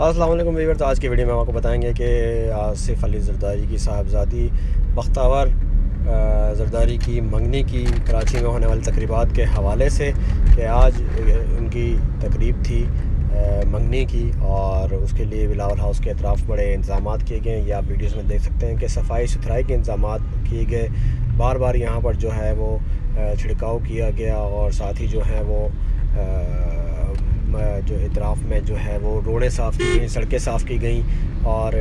अस्सलाम वालेकुम व्यूअर्स। तो आज की वीडियो में हम आपको बताएंगे कि आसिफ अली ज़रदारी की साहबजादी बख्तावर ज़रदारी की मंगनी की कराची में होने वाली तकरीबात के हवाले से कि आज उनकी तकरीब थी मंगनी की, और उसके लिए बिलावल हाउस के अतराफ़ बड़े इंतज़ाम किए गए। ये आप वीडियोस में देख सकते हैं कि सफाई सुथराई के इंतज़ाम किए गए। बार बार यहाँ पर जो है वो छिड़काव किया गया, और साथ ही जो है वो जो इतराफ़ में जो है वो रोडें साफ़ की गई, सड़कें साफ़ की गई, और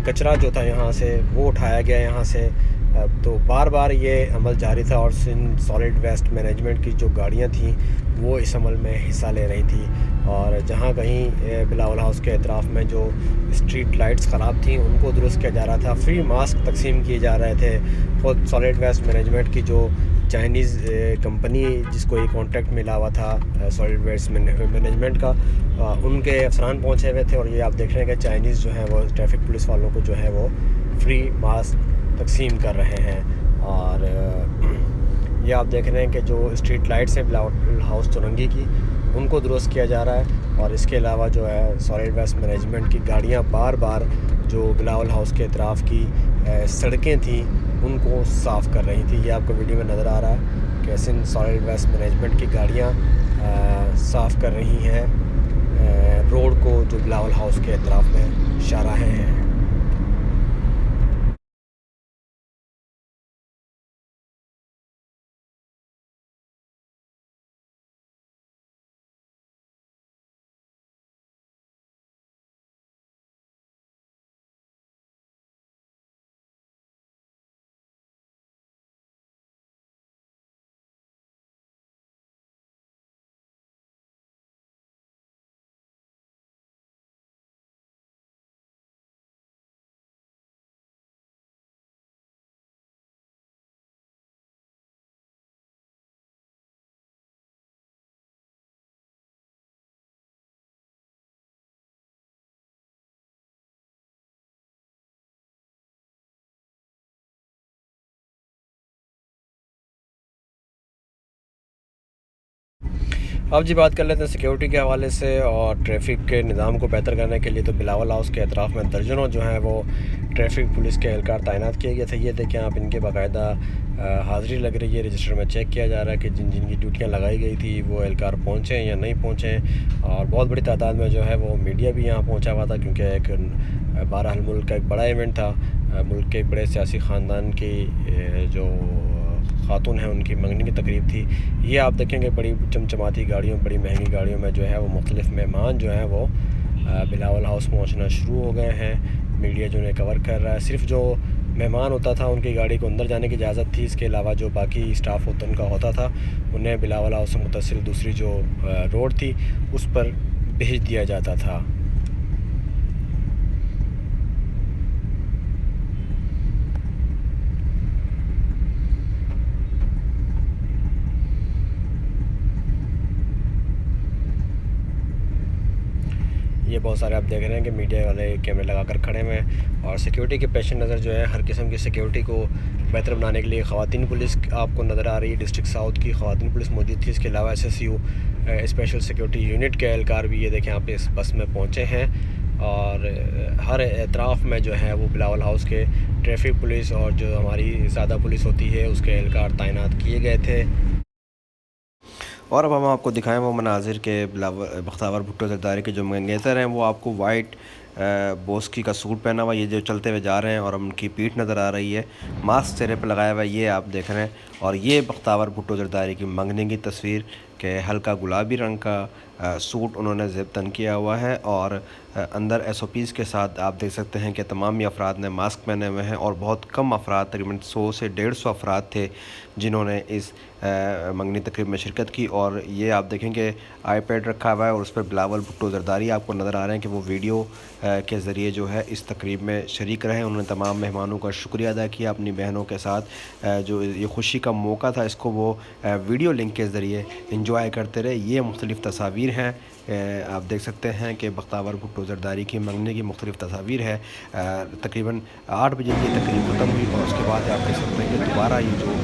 कचरा जो था यहाँ से वो उठाया गया यहाँ से। तो बार बार ये अमल जारी था, और सिंध सॉलिड वेस्ट मैनेजमेंट की जो गाड़ियाँ थीं वो इस अमल में हिस्सा ले रही थी। और जहाँ कहीं बिलावल हाउस के अतराफ़ में जो स्ट्रीट लाइट्स ख़राब थी उनको दुरुस्त किया जा रहा था, फ्री मास्क तकसीम किए जा रहे थे। खुद सॉलिड वेस्ट मैनेजमेंट की जो चाइनीज़ कंपनी जिसको ये कॉन्ट्रैक्ट मिला हुआ था सॉलिड वेस्ट मैनेजमेंट का, उनके अफसरान पहुँचे हुए थे, और ये आप देख रहे हैं कि चाइनीज़ जो है वो ट्रैफिक पुलिस वालों को जो है वो फ्री मास्क तकसीम कर रहे हैं। और ये आप देख रहे हैं कि जो स्ट्रीट लाइट्स हैं बिलावल हाउस चुरंगी की, उनको दुरुस्त किया जा रहा है। और इसके अलावा जो है सॉलिड वेस्ट मैनेजमेंट की गाड़ियाँ बार बार जो बिलावल हाउस के अतराफ़ की सड़कें थी उनको साफ़ कर रही थी। ये आपको वीडियो में नज़र आ रहा है कि सिंध सॉलिड वेस्ट मैनेजमेंट की गाड़ियाँ साफ़ कर रही हैं रोड को जो बिलावल हाउस के अतराफ़ में शाहराहें हैं। अब जी बात कर लेते हैं सिक्योरिटी के हवाले से और ट्रैफिक के निज़ाम को बेहतर करने के लिए। तो बिलावल हाउस के अतराफ़ में दर्जनों जो हैं वो ट्रैफिक पुलिस के एहलकार तैनात किए गए थे। ये देखें आप, इनके बाकायदा हाज़िरी लग रही है, रजिस्टर में चेक किया जा रहा है कि जिन जिन की ड्यूटियाँ लगाई गई थी वो एहलकार पहुँचे या नहीं पहुँचे। और बहुत बड़ी तादाद में जो है वो मीडिया भी यहाँ पहुँचा हुआ था, क्योंकि एक बहरहाल मुल्क का एक बड़ा इवेंट था। मुल्क के एक बड़े सियासी ख़ानदान की जो खातून है उनकी मंगनी की तकरीब थी। ये आप देखेंगे बड़ी चमचमाती गाड़ियों, बड़ी महंगी गाड़ियों में जो है वो मुख्तलिफ़ मेहमान जो हैं वो बिलावल हाउस पहुंचना शुरू हो गए हैं। मीडिया जो उन्हें कवर कर रहा है, सिर्फ जो मेहमान होता था उनकी गाड़ी को अंदर जाने की इजाज़त थी। इसके अलावा जो बाकी स्टाफ होता उनका होता था उन्हें बिलावल हाउस से मुतसिल दूसरी जो रोड थी उस पर भेज दिया जाता था। ये बहुत सारे आप देख रहे हैं कि मीडिया वाले कैमरे लगाकर खड़े हुए हैं, और सिक्योरिटी के पेश नज़र जो है हर किस्म की सिक्योरिटी को बेहतर बनाने के लिए ख़वातीन पुलिस आपको नज़र आ रही है। डिस्ट्रिक्ट साउथ की ख़वातीन पुलिस मौजूद थी। इसके अलावा SSU स्पेशल सिक्योरिटी यूनिट के एहलकार भी ये देखें आप इस बस में पहुँचे हैं। और हर एतराफ़ में जो है वो बिलावल हाउस के ट्रैफिक पुलिस और जो हमारी सादा पुलिस होती है उसके एहलकार तैनात किए गए थे। और अब हम आपको दिखाएं वो मनाजिर के बख्तावर भुट्टो ज़रदारी के जो मंगेतर हैं वो आपको वाइट बोस्की का सूट पहना हुआ ये जो चलते हुए जा रहे हैं, और उनकी पीठ नज़र आ रही है, मास्क चेहरे पर लगाया हुआ है, ये आप देख रहे हैं। और ये बख्तावर भुट्टो ज़रदारी की मंगनी की तस्वीर के हल्का गुलाबी रंग का सूट उन्होंने ज़ेब तन किया हुआ है, और अंदर SOPs के साथ आप देख सकते हैं कि तमाम अफराद ने मास्क पहने हुए हैं। और बहुत कम अफराद, तकरीबन 100 से 150 अफराद थे जिन्होंने इस मंगनी तकरीब में शिरकत की। और ये आप देखेंगे iPad रखा हुआ है और उस पर बिलावल भुट्टो ज़रदारी आपको नज़र आ रहे हैं कि वो वीडियो के ज़रिए जो है इस तकरीब में शरीक रहे। उन्होंने तमाम मेहमानों का शुक्रिया अदा किया अपनी बहनों के साथ। जो ये खुशी का मौका था इसको वो वीडियो लिंक के ज़रिए इंजॉय करते रहे। ये मुख्तलिफ़ तस्वीर हैं, आप देख सकते हैं कि बख्तावर भुट्टो ज़रदारी की मंगनी की मुख्तलिफ़ तस्वीर है। तकरीबन 8 बजे ये तकरीब ख़त्म हुई, और उसके बाद आप देख सकते हैं कि दोबारा ये जो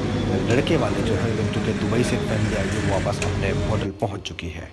लड़के वाले जो हैं जो कि दुबई से फैमिली आई है वो वापस अपने होटल पहुँच चुकी है।